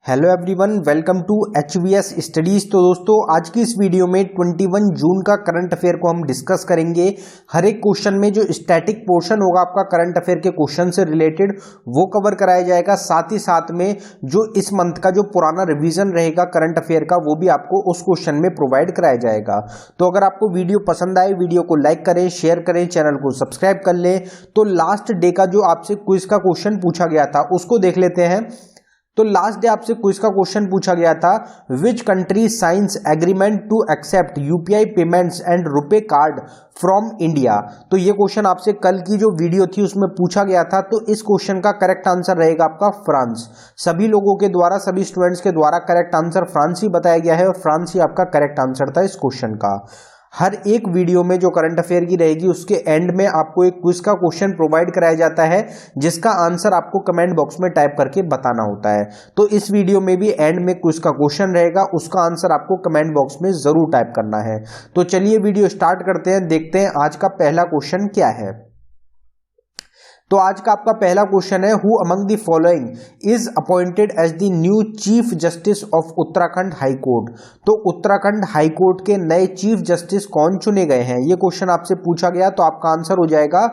Hello everyone, welcome to HVS studies. तो दोस्तों, आज की इस वीडियो में 21 जून का करंट अफेयर को हम डिस्कस करेंगे। हर एक क्वेश्चन में जो स्टैटिक पोर्शन होगा आपका करंट अफेयर के क्वेश्चन से रिलेटेड, वो कवर कराया जाएगा। साथ ही साथ में जो इस मंथ का जो पुराना रिवीजन रहेगा करंट अफेयर का, वो भी आपको उस क्वेश्चन में प्रोवाइड कराया जाएगा। तो अगर आपको वीडियो पसंद आए, वीडियो को लाइक करें, शेयर करें, चैनल को सब्सक्राइब कर लें। तो लास्ट डे का जो आपसे क्विज का क्वेश्चन पूछा गया था उसको देख लेते हैं। तो लास्ट डे आपसे क्विज का क्वेश्चन पूछा गया था, which country science agreement to accept UPI payments and RuPay card from India. तो ये क्वेश्चन आपसे कल की जो वीडियो थी उसमें पूछा गया था। तो इस क्वेश्चन का करेक्ट आंसर रहेगा आपका फ्रांस। सभी लोगों के द्वारा, सभी स्टूडेंट्स के द्वारा करेक्ट आंसर फ्रांस ही बताया गया है और फ्रांस ही आपका करेक्ट आंसर था इस क्वेश्चन का। हर एक वीडियो में जो करंट अफेयर की रहेगी उसके एंड में आपको एक क्विज का क्वेश्चन प्रोवाइड कराया जाता है, जिसका आंसर आपको कमेंट बॉक्स में टाइप करके बताना होता है। तो इस वीडियो में भी एंड में क्विज का क्वेश्चन रहेगा, उसका आंसर आपको कमेंट बॉक्स में जरूर टाइप करना है। तो चलिए वीडियो स्टार्ट करते हैं, देखते हैं आज का पहला क्वेश्चन क्या है। तो आज का आपका पहला क्वेश्चन है, who among the following is appointed as the new chief justice of Uttarakhand high court. तो उत्तराखंड हाई कोर्ट के नए चीफ जस्टिस कौन चुने गए हैं, ये क्वेश्चन आपसे पूछा गया। तो आपका आंसर हो जाएगा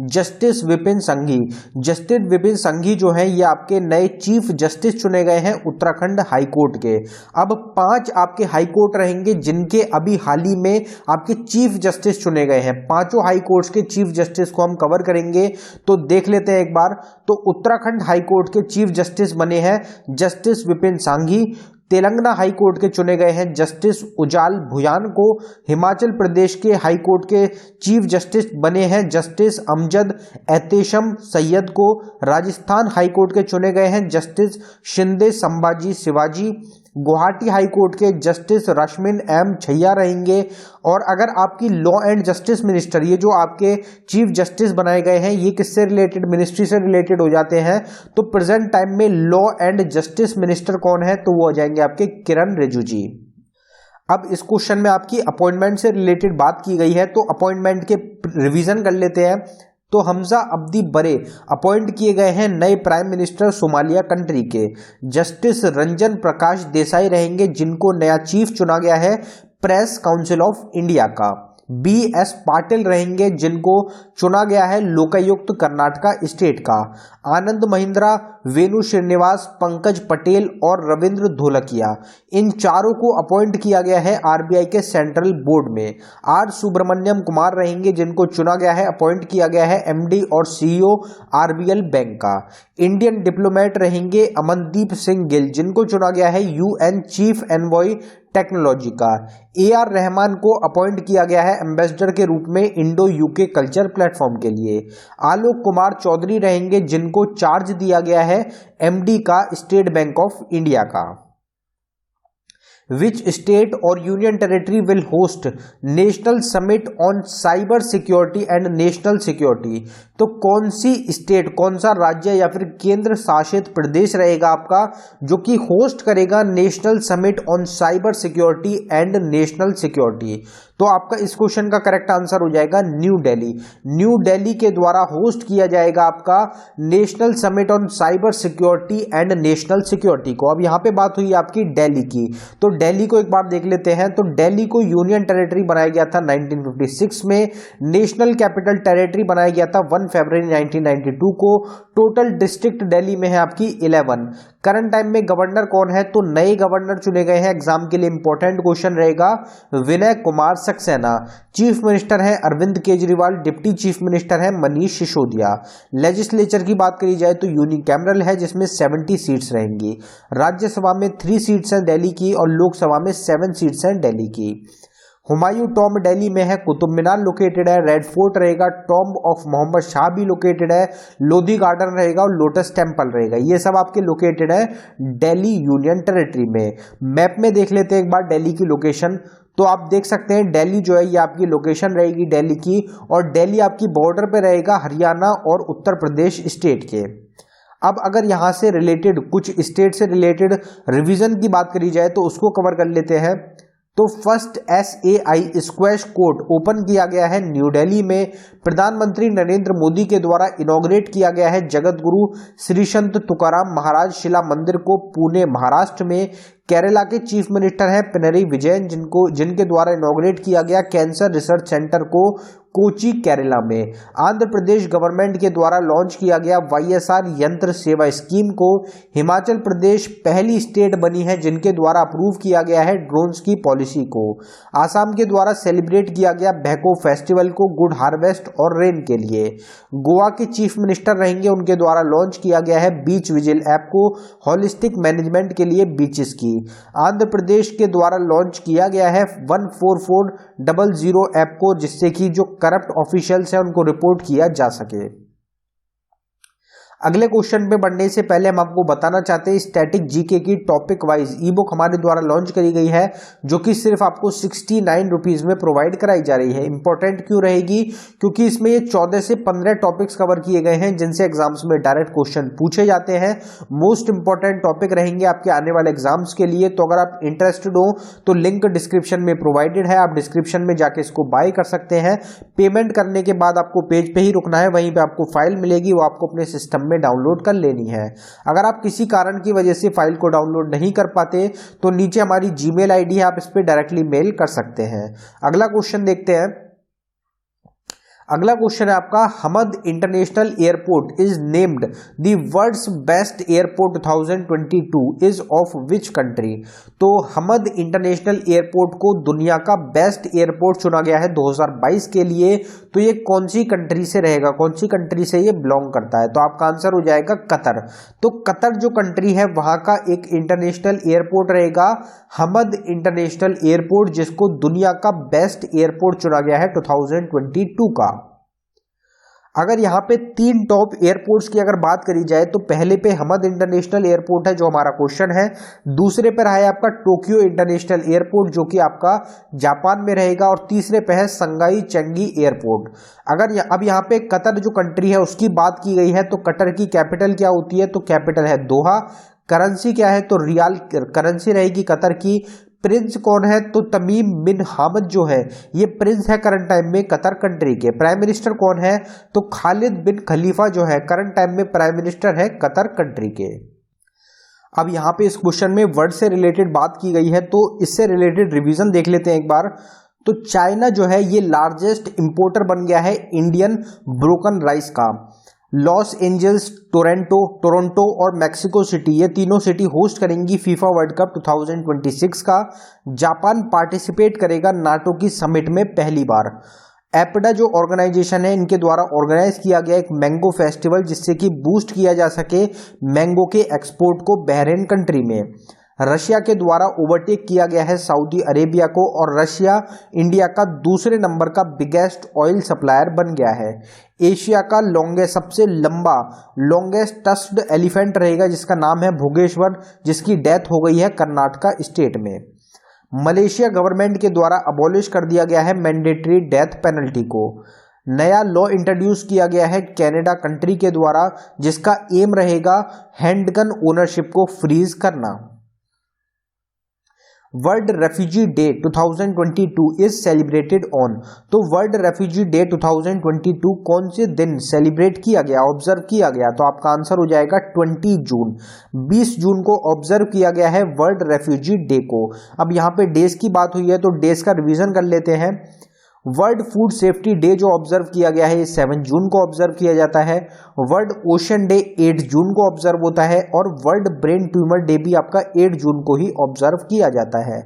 जस्टिस विपिन संघी। जस्टिस विपिन संघी जो है ये आपके नए चीफ जस्टिस चुने गए हैं उत्तराखंड हाई कोर्ट के। अब 5 आपके हाई कोर्ट रहेंगे जिनके अभी हाल ही में आपके चीफ जस्टिस चुने गए हैं। 5 हाई कोर्ट्स के चीफ जस्टिस को हम कवर करेंगे। तो देख लेते हैं एक बार। तो उत्तराखंड हाई कोर्ट के चीफ जस्टिस बने हैं justice Vipin Sanghi. Telangana high court के चुने गए हैं जस्टिस उजाल भुयान को। हिमाचल प्रदेश के हाई कोर्ट के चीफ जस्टिस बने हैं जस्टिस अमजद एहतेशम सैयद को। राजस्थान हाई कोर्ट के चुने गए हैं justice Shinde Sambhaji Shivaji. Guwahati high court के जस्टिस रश्मिन एम छैया रहेंगे। और अगर आपकी लॉ एंड जस्टिस मिनिस्टर, ये जो आपके चीफ जस्टिस बनाए गए हैं, ये किससे रिलेटेड, मिनिस्ट्री से रिलेटेड हो जाते हैं। तो प्रेजेंट टाइम में लॉ एंड जस्टिस मिनिस्टर कौन है, तो वो हो जाएंगे आपके किरण रिजिजू जी। अब इस क्वेश्चन में आपकी अपॉइंटमेंट से रिलेटेड बात की गई है, तो अपॉइंटमेंट के रिवीजन कर लेते हैं। तो हमजा अब्दी बरे अपॉइंट किए गए हैं नए प्राइम मिनिस्टर सोमालिया कंट्री के। जस्टिस रंजन प्रकाश देसाई रहेंगे जिनको नया चीफ चुना गया है प्रेस काउंसिल ऑफ इंडिया का। BS पाटिल रहेंगे जिनको चुना गया है लोकायुक्त कर्नाटका स्टेट का। आनंद महिंद्रा, वेणु श्रीनिवास, पंकज पटेल और रविंद्र धोलकिया, इन चारों को अपॉइंट किया गया है RBI के सेंट्रल बोर्ड में। R सुब्रमण्यम कुमार रहेंगे जिनको चुना गया है, अपॉइंट किया गया है MD और CEO RBL बैंक का। इंडियन डिप्लोमेट रहेंगे अमनदीप सिंह गिल जिनको चुना गया है UN चीफ एनवॉय टेक्नोलॉजी का। AR रहमान को अपॉइंट किया गया है एम्बेसडर के रूप में इंडो UK कल्चर प्लेटफॉर्म के लिए। आलोक कुमार चौधरी रहेंगे जिनको चार्ज दिया गया है MD का स्टेट बैंक ऑफ इंडिया का। Which state or union territory will host national summit on cyber security and national security. तो कौन सी स्टेट, कौन सा राज्य या फिर केंद्र शासित प्रदेश रहेगा आपका जो कि होस्ट करेगा national summit on cyber security and national security. तो आपका इस क्वेश्चन का करेक्ट आंसर हो जाएगा न्यू दिल्ली। न्यू दिल्ली के द्वारा होस्ट किया जाएगा आपका national summit on cyber security and national security को। अब यहाँ पे बात हुई आपकी दिल्ली की, तो दिल्ली को एक बार देख लेते हैं। तो दिल्ली को यूनियन टेरिटरी बनाया गया था 1956 में। नेशनल कैपिटल टेरिटरी बनाया गया था 1 फरवरी 1992 को। टोटल डिस्ट्रिक्ट दिल्ली में है आपकी 11। करंट टाइम में गवर्नर कौन है, तो नए गवर्नर चुने गए हैं। एग्जाम के लिए इंपॉर्टेंट क्वेश्चन रहेगा, विनय कुमार सक्सेना। चीफ मिनिस्टर है Arvind Kejriwal. Deputy chief minister है मनीष सिसोदिया। लेजिस्लेचर की बात करी जाए तो यूनिकैमरल है जिसमें 70 सीट्स रहेंगी। राज्यसभा में 3 सीट्स हैं दिल्ली की और लोकसभा में 7 सीट्स हैं दिल्ली की। हुमायूं टॉम्ब दिल्ली में है। कुतुब मीनार लोकेटेड है। रेड फोर्ट रहेगा। टॉम्ब ऑफ मोहम्मद शाह भी लोकेटेड है। लोधी गार्डन रहेगा और लोटस टेम्पल रहेगा। ये सब आपके लोकेटेड है दिल्ली यूनियन टेरिटरी में। मैप में देख लेते हैं एक बार दिल्ली की लोकेशन। तो आप देख सकते हैं दिल्ली जो है ये आपकी लोकेशन रहेगी दिल्ली की, और दिल्ली आपकी बॉर्डर पे रहेगा हरियाणा और उत्तर प्रदेश स्टेट के। अब अगर यहाँ से रिलेटेड कुछ स्टेट से रिलेटेड रिवीजन की बात करी जाए तो उसको कवर कर लेते हैं। तो first SAI squash court open किया गया है न्यू दिल्ली में। प्रधानमंत्री नरेंद्र मोदी के द्वारा इनॉग्रेट किया गया है जगत गुरु श्री संत तुकाराम महाराज शिला मंदिर को पुणे महाराष्ट्र में। केरला के चीफ मिनिस्टर हैं पिनरई विजयन, जिनके द्वारा इनॉग्रेट किया गया कैंसर रिसर्च सेंटर को कोची केरला में। आंध्र प्रदेश गवर्नमेंट के द्वारा लॉन्च किया गया YSR यंत्र सेवा स्कीम को। हिमाचल प्रदेश पहली स्टेट बनी है जिनके द्वारा अप्रूव किया गया है ड्रोन्स की पॉलिसी को। आसाम के द्वारा सेलिब्रेट किया गया बैको फेस्टिवल को गुड हार्वेस्ट और रेन के लिए। गोवा के चीफ मिनिस्टर रहेंगे, उनके द्वारा लॉन्च किया गया है बीच विजिल ऐप को हॉलिस्टिक मैनेजमेंट के लिए बीचेस की। आंध्र प्रदेश के द्वारा लॉन्च किया गया है 14400 ऐप को, जिससे कि जो करप्ट ऑफिशियल्स हैं उनको रिपोर्ट किया जा सके। अगले क्वेश्चन पे बढ़ने से पहले हम आपको बताना चाहते हैं स्टैटिक जीके की टॉपिक वाइज ई बुक हमारे द्वारा लॉन्च करी गई है, जो कि सिर्फ आपको 69 रुपीज में प्रोवाइड कराई जा रही है। इंपॉर्टेंट क्यों रहेगी? क्योंकि इसमें ये 14 से 15 टॉपिक्स कवर किए गए हैं जिनसे एग्जाम्स में डायरेक्ट क्वेश्चन पूछे जाते हैं। मोस्ट इंपॉर्टेंट टॉपिक रहेंगे आपके आने वाले एग्जाम्स के लिए। तो अगर आप इंटरेस्टेड हो तो लिंक डिस्क्रिप्शन में प्रोवाइडेड है, आप डिस्क्रिप्शन में जाके इसको बाय कर सकते हैं। पेमेंट करने के बाद आपको पेज पे ही रुकना है, वहीं पे आपको फाइल मिलेगी, वो आपको अपने सिस्टम में डाउनलोड कर लेनी है। अगर आप किसी कारण की वजह से फाइल को डाउनलोड नहीं कर पाते तो नीचे हमारी जीमेल आईडी है, आप इस पे डायरेक्टली मेल कर सकते हैं। अगला क्वेश्चन देखते हैं। अगला क्वेश्चन है आपका, Hamad international airport is named the world's best airport 2022 is of which country. तो हमद इंटरनेशनल एयरपोर्ट को दुनिया का बेस्ट एयरपोर्ट चुना गया है 2022 के लिए। तो ये कौन सी कंट्री से रहेगा, कौन सी कंट्री से ये बिलोंग करता है? तो आपका आंसर हो जाएगा कतर। तो कतर जो कंट्री है वहां का एक इंटरनेशनल एयरपोर्ट रहेगा हमद इंटरनेशनल एयरपोर्ट, जिसको दुनिया का बेस्ट एयरपोर्ट चुना गया है 2022 का। अगर यहाँ पे 3 टॉप एयरपोर्ट्स की अगर बात करी जाए तो पहले पे हमद इंटरनेशनल एयरपोर्ट है जो हमारा क्वेश्चन है। दूसरे पर है आपका टोक्यो इंटरनेशनल एयरपोर्ट जो कि आपका जापान में रहेगा, और तीसरे पे है संगाई चेंगी एयरपोर्ट। अगर अब यहाँ पे कतर जो कंट्री है उसकी बात की गई है तो कतर की कैपिटल क्या होती है? तो कैपिटल है दोहा। करेंसी क्या है? तो रियाल करेंसी रहेगी कतर की। प्रिंस कौन है? तो तमीम बिन हामद जो है ये प्रिंस है करंट टाइम में कतर कंट्री के। प्राइम मिनिस्टर कौन है? तो खालिद बिन खलीफा जो है करंट टाइम में प्राइम मिनिस्टर है कतर कंट्री के। अब यहाँ पे इस क्वेश्चन में वर्ड से रिलेटेड बात की गई है, तो इससे रिलेटेड रिवीजन देख लेते हैं एक बार। तो चाइना जो है ये लार्जेस्ट इंपोर्टर बन गया है इंडियन ब्रोकन राइस का। लॉस एंजल्स, टोरंटो और मैक्सिको सिटी, ये तीनों सिटी होस्ट करेंगी फीफा वर्ल्ड कप 2026 का। जापान पार्टिसिपेट करेगा नाटो की समिट में पहली बार। एपडा जो ऑर्गेनाइजेशन है इनके द्वारा ऑर्गेनाइज किया गया एक मैंगो फेस्टिवल, जिससे कि बूस्ट किया जा सके मैंगो के एक्सपोर्ट को बहरीन कंट्री में। रशिया के द्वारा ओवरटेक किया गया है सऊदी अरेबिया को, और रशिया इंडिया का दूसरे नंबर का बिगेस्ट ऑयल सप्लायर बन गया है। एशिया का सबसे लंबा लॉन्गेस्ट टस्क्ड एलिफेंट रहेगा जिसका नाम है भोगेश्वर, जिसकी डेथ हो गई है कर्नाटका स्टेट में। मलेशिया गवर्नमेंट के द्वारा अबॉलिश कर दिया गया है मैंडेटरी डेथ पेनल्टी को। नया लॉ इंट्रोड्यूस किया गया है कनाडा कंट्री के द्वारा, जिसका एम रहेगा हैंडगन ओनरशिप को फ्रीज करना। World refugee day 2022 is celebrated on. तो वर्ल्ड रेफ्यूजी डे 2022 कौन से दिन सेलिब्रेट किया गया, ऑब्जर्व किया गया? तो आपका आंसर हो जाएगा 20 जून। 20 जून को ऑब्जर्व किया गया है वर्ल्ड रेफ्यूजी डे को। अब यहाँ पे डेज की बात हुई है तो डेज का रिवीजन कर लेते हैं। वर्ल्ड फूड सेफ्टी डे जो ऑब्जर्व किया गया है ये 7 जून को ऑब्जर्व किया जाता है। वर्ल्ड ओशन डे 8 जून को ऑब्जर्व होता है, और वर्ल्ड ब्रेन ट्यूमर डे भी आपका 8 जून को ही ऑब्जर्व किया जाता है।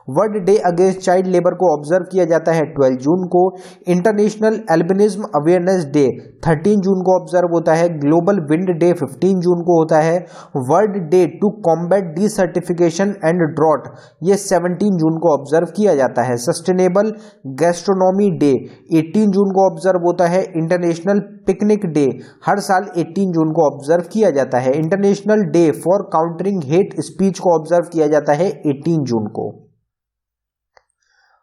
World day against child labour को ऑब्जर्व किया जाता है 12 जून को। इंटरनेशनल एल्बिनिज्म अवेयरनेस डे 13 जून को ऑब्जर्व होता है। ग्लोबल विंड डे 15 जून को होता है। World Day to Combat Desertification and Drought ये 17 जून को ऑब्जर्व किया जाता है। सस्टेनेबल गैस्ट्रोनॉमी डे 18 जून को ऑब्जर्व होता है। इंटरनेशनल पिकनिक डे हर साल 18 जून को ऑब्जर्व किया जाता है। International day for countering hate speech को ऑब्जर्व किया जाता है 18 जून को।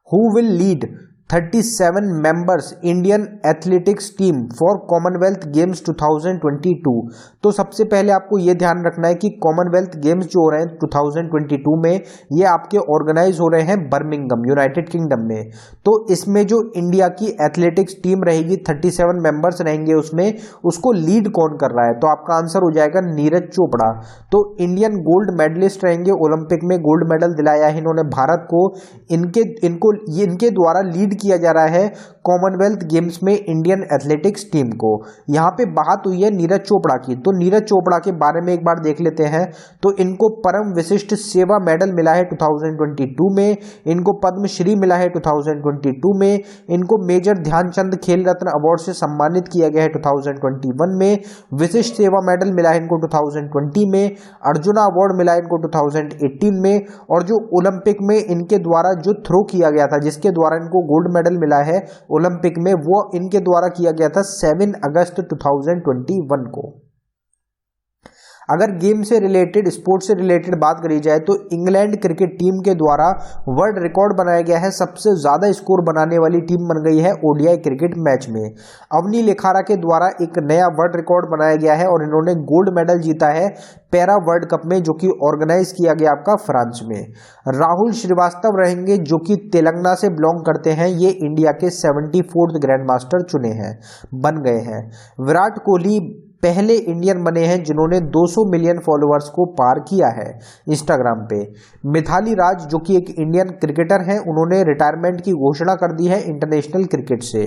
Who will lead 37 members Indian athletics team for Commonwealth games 2022। तो सबसे पहले आपको ये ध्यान रखना है कि कॉमनवेल्थ गेम्स जो हो रहे हैं 2022 में, ये आपके ऑर्गेनाइज हो रहे हैं बर्मिंघम, यूनाइटेड किंगडम में। तो इसमें जो इंडिया की एथलेटिक्स टीम रहेगी, 37 मेंबर्स रहेंगे उसमें, उसको लीड कौन कर रहा है? तो आपका आंसर हो जाएगा नीरज चोपड़ा। तो इंडियन गोल्ड मेडलिस्ट रहेंगे, ओलंपिक में गोल्ड मेडल दिलाया है इन्होंने भारत को। इनके द्वारा लीड किया जा रहा है कॉमनवेल्थ गेम्स में इंडियन एथलेटिक्स टीम को। यहां पे बात हुई है नीरज चोपड़ा की, तो नीरज चोपड़ा के बारे में एक बार देख लेते हैं। तो इनको परम विशिष्ट सेवा मेडल मिला है 2022 में, इनको पद्मश्री मिला है 2022 में, इनको मेजर ध्यानचंद खेल रत्न अवार्ड से सम्मानित किया गया है 2021 में, विशिष्ट सेवा मेडल मिला है इनको 2020 में, अर्जुना अवार्ड मिला है इनको 2018 में, और जो ओलंपिक में इनके द्वारा जो थ्रो किया गया था, जिसके द्वारा इनको गोल्ड मेडल मिला है ओलंपिक में, वो इनके द्वारा किया गया था 7 अगस्त 2021 को। अगर गेम से रिलेटेड, स्पोर्ट्स से रिलेटेड बात करी जाए तो इंग्लैंड क्रिकेट टीम के द्वारा वर्ल्ड रिकॉर्ड बनाया गया है, सबसे ज्यादा स्कोर बनाने वाली टीम बन गई है ओडीआई क्रिकेट मैच में। अवनी लेखारा के द्वारा एक नया वर्ल्ड रिकॉर्ड बनाया गया है और इन्होंने गोल्ड मेडल जीता है पैरा वर्ल्ड कप में, जो कि ऑर्गेनाइज किया गया आपका फ्रांस में। राहुल श्रीवास्तव रहेंगे जो कि तेलंगाना से बिलोंग करते हैं, ये इंडिया के 74th ग्रैंड मास्टर चुने हैं, बन गए हैं। विराट कोहली पहले इंडियन बने हैं जिन्होंने 200 मिलियन फॉलोअर्स को पार किया है इंस्टाग्राम पे। मिथाली राज जो कि एक इंडियन क्रिकेटर हैं, उन्होंने रिटायरमेंट की घोषणा कर दी है इंटरनेशनल क्रिकेट से।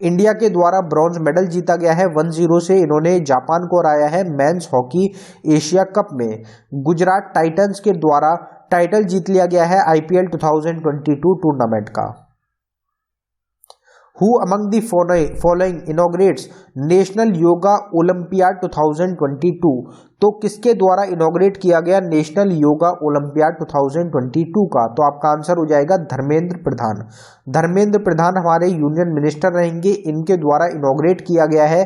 इंडिया के द्वारा ब्रॉन्ज मेडल जीता गया है 1-0 से, इन्होंने जापान को हराया है मेंस हॉकी एशिया कप में। गुजरात टाइटंस के द्वारा टाइटल जीत लिया गया है आईपीएल 2022 टूर्नामेंट का। Who among the following inaugurates national yoga olympiad 2022? तो किसके द्वारा इनॉग्रेट किया गया नेशनल योगा ओलंपियाड 2022 का? तो आपका आंसर हो जाएगा धर्मेंद्र प्रधान। धर्मेंद्र प्रधान हमारे यूनियन मिनिस्टर रहेंगे, इनके द्वारा इनॉग्रेट किया गया है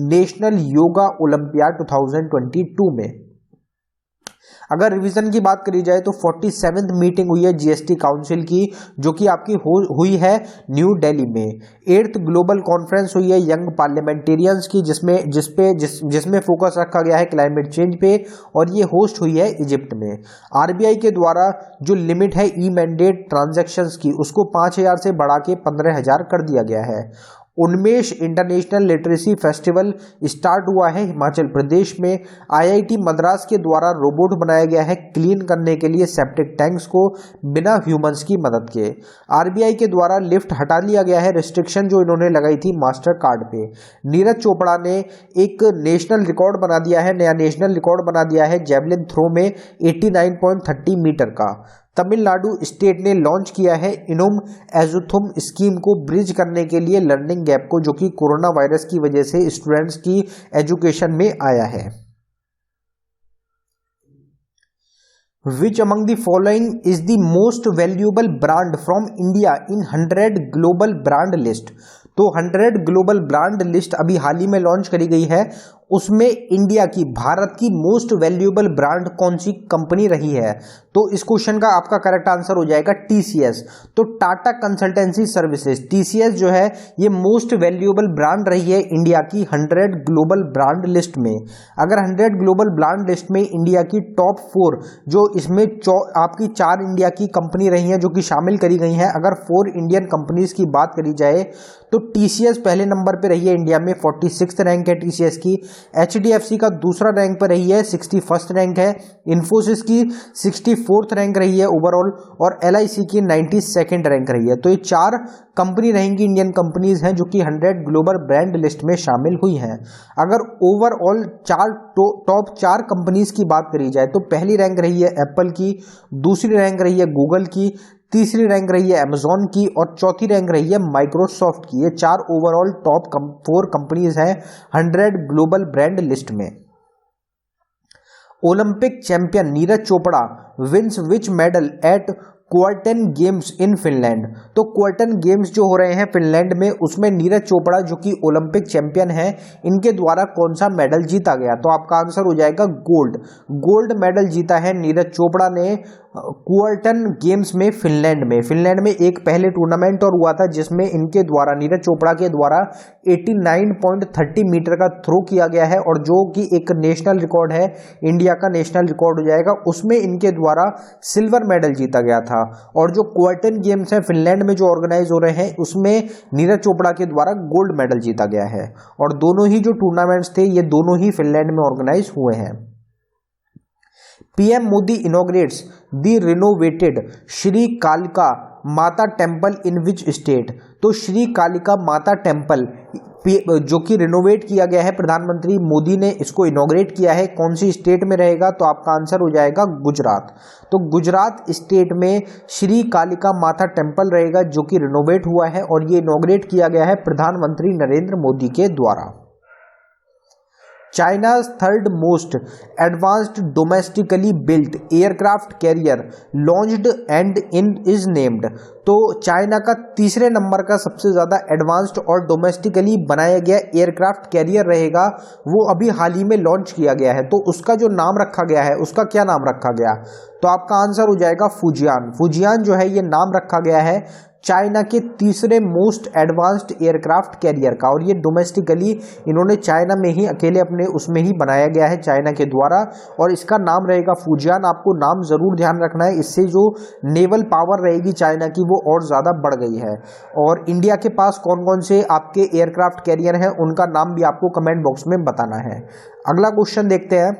नेशनल योगा ओलंपियाड 2022 में। अगर रिवीजन की बात करी जाए तो 47th मीटिंग हुई है जीएसटी काउंसिल की, जो कि आपकी हुई है न्यू दिल्ली में। 8th ग्लोबल कॉन्फ्रेंस हुई है यंग पार्लियामेंटेरियंस की, जिसमें फोकस रखा गया है क्लाइमेट चेंज पे, और ये होस्ट हुई है इजिप्ट में। आरबीआई के द्वारा जो लिमिट है ई मैंडेट ट्रांजैक्शंस की, उसको 5000 से बढ़ा के 15000 कर दिया गया है। उन्मेष इंटरनेशनल लिटरेसी फेस्टिवल स्टार्ट हुआ है हिमाचल प्रदेश में। आईआईटी मद्रास के द्वारा रोबोट बनाया गया है क्लीन करने के लिए सेप्टिक टैंक्स को बिना ह्यूमंस की मदद के। आरबीआई के द्वारा लिफ्ट हटा लिया गया है, रिस्ट्रिक्शन जो इन्होंने लगाई थी मास्टर कार्ड पे। नीरज चोपड़ा ने एक नेशनल रिकॉर्ड बना दिया है, नया नेशनल रिकॉर्ड बना दिया है जेवलिन थ्रो में 89.30 मीटर का। तमिलनाडु स्टेट ने लॉन्च किया है इनोम एजुथुम स्कीम को ब्रिज करने के लिए लर्निंग गैप को, जो कि कोरोना वायरस की वजह से स्टूडेंट्स की एजुकेशन में आया है। Which among the following is the most valuable brand from India in 100 global brand list? तो 100 ग्लोबल ब्रांड लिस्ट अभी हाल ही में लॉन्च करी गई है, उसमें इंडिया की, भारत की मोस्ट वैल्यूएबल ब्रांड कौन सी कंपनी रही है? तो इस क्वेश्चन का आपका करेक्ट आंसर हो जाएगा टीसीएस। तो टाटा कंसल्टेंसी सर्विसेज, टीसीएस जो है ये मोस्ट वैल्यूएबल ब्रांड रही है इंडिया की 100 ग्लोबल ब्रांड लिस्ट में। अगर 100 ग्लोबल ब्रांड लिस्ट में इंडिया की टॉप 4, जो इसमें आपकी 4 इंडिया की कंपनी रही हैं जो कि शामिल करी गई हैं, अगर 4 इंडियन कंपनीज की बात करी जाए तो टीसीएस पहले नंबर पे रही है इंडिया में, 46th रैंक है टीसीएस की। एचडीएफसी का दूसरा रैंक पर रही है, 61st रैंक है। इन्फोसिस की 64th रैंक रही है ओवरऑल, और एलआईसी की 92nd रैंक रही है। तो ये 4 कंपनी रहेंगी, इंडियन कंपनीज हैं जो कि 100 ग्लोबल ब्रांड लिस्ट में शामिल हुई हैं। अगर ओवरऑल टॉप 4 कंपनीज की बात करी जाए तो पहली रैंक रही है एप्पल की, दूसरी रैंक रही है गूगल की, तीसरी रैंक रही है अमेजॉन की, और चौथी रैंक रही है माइक्रोसॉफ्ट की। ये 4 ओवरऑल टॉप 4 कंपनीज हैं 100 ग्लोबल ब्रांड लिस्ट में। Olympic champion Neeraj Chopra wins which medal at Kuortane games in Finland? तो क्वार्टन गेम्स जो हो रहे हैं फिनलैंड में, उसमें नीरज चोपड़ा जो कि ओलंपिक चैंपियन है, इनके द्वारा कौन सा मेडल जीता गया? तो आपका आंसर हो जाएगा गोल्ड। गोल्ड मेडल जीता है नीरज चोपड़ा ने क्वार्टन गेम्स में फिनलैंड में एक पहले टूर्नामेंट और हुआ था जिसमें इनके द्वारा नीरज चोपड़ा के द्वारा 89.30 मीटर का थ्रो किया गया है और जो कि एक नेशनल रिकॉर्ड है, इंडिया का नेशनल रिकॉर्ड हो जाएगा। उसमें इनके द्वारा सिल्वर मेडल जीता गया था। और जो क्वार्टन गेम्स है फिनलैंड में जो ऑर्गेनाइज हो रहे हैं उसमें नीरज चोपड़ा के द्वारा गोल्ड मेडल जीता गया है। और दोनों ही जो टूर्नामेंट्स थे ये दोनों ही फिनलैंड में ऑर्गेनाइज हुए हैं। PM Modi inaugurates the renovated Shri Kalika माता टेम्पल इन विच स्टेट। तो श्री कालिका माता टेम्पल जो कि रिनोवेट किया गया है, प्रधानमंत्री मोदी ने इसको इनॉग्रेट किया है, कौन सी स्टेट में रहेगा? तो आपका आंसर हो जाएगा गुजरात। तो गुजरात स्टेट में श्री कालिका माता टेम्पल रहेगा जो कि रिनोवेट हुआ है और ये इनॉग्रेट किया गया है प्रधानमंत्री नरेंद्र मोदी के द्वारा। चाइना's third most advanced domestically built aircraft carrier launched and in is named. तो चाइना का तीसरे नंबर का सबसे ज़्यादा एडवांस्ड और डोमेस्टिकली बनाया गया एयरक्राफ्ट कैरियर रहेगा, वो अभी हाल ही में लॉन्च किया गया है। तो उसका जो नाम रखा गया है, उसका क्या नाम रखा गया? तो आपका आंसर हो जाएगा फुजियान। फुजियान जो है ये नाम रखा गया है चाइना के तीसरे मोस्ट एडवांस्ड एयरक्राफ्ट कैरियर का। और ये डोमेस्टिकली इन्होंने चाइना में ही अकेले अपने उसमें ही बनाया गया है चाइना के द्वारा, और इसका नाम रहेगा फुजियान। आपको नाम जरूर ध्यान रखना है, इससे जो नेवल पावर रहेगी चाइना की वो और ज़्यादा बढ़ गई है। और इंडिया के पास कौन कौन से आपके एयरक्राफ्ट कैरियर हैं उनका नाम भी आपको कमेंट बॉक्स में बताना है। अगला क्वेश्चन देखते हैं।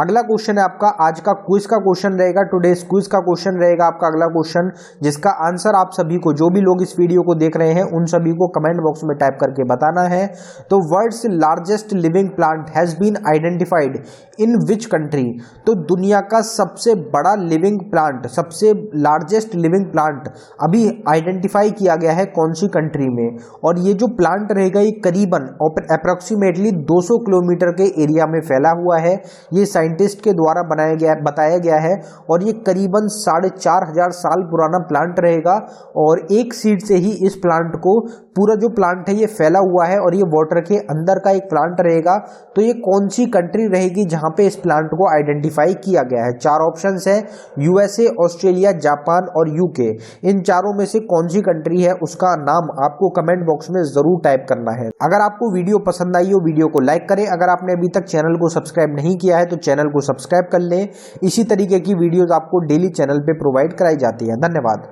अगला क्वेश्चन है आपका आज का क्विज का क्वेश्चन रहेगा, टुडेज क्विज का क्वेश्चन रहेगा आपका अगला क्वेश्चन, जिसका आंसर आप सभी को, जो भी लोग इस वीडियो को देख रहे हैं उन सभी को कमेंट बॉक्स में टाइप करके बताना है। तो world's largest living plant has been identified in which country. तो दुनिया का सबसे बड़ा लिविंग प्लांट, सबसे लार्जेस्ट लिविंग प्लांट अभी आइडेंटिफाई किया गया है कौन सी कंट्री में। और ये जो प्लांट रहेगा ये करीबन अप्रोक्सीमेटली 200 किलोमीटर के एरिया में फैला हुआ है। ये साइंटिस्ट के द्वारा बताया गया है और ये करीबन 4,500 साल पुराना प्लांट रहेगा। और एक सीड से ही इस प्लांट को, पूरा जो प्लांट है ये फैला हुआ है और ये वाटर के अंदर का एक प्लांट रहेगा। तो ये कौन सी कंट्री रहेगी जहां पे इस प्लांट को आइडेंटिफाई किया गया है? 4 ऑप्शंस है, यूएसए, ऑस्ट्रेलिया, जापान और यूके। इन चारों में से कौन सी कंट्री है उसका नाम आपको कमेंट बॉक्स में जरूर टाइप करना है। अगर आपको वीडियो पसंद आई हो वीडियो को लाइक करें। अगर आपने अभी तक चैनल को सब्सक्राइब नहीं किया है तो चैनल को सब्सक्राइब कर लें। इसी तरीके की वीडियोस आपको डेली चैनल पे प्रोवाइड कराई जाती है। धन्यवाद।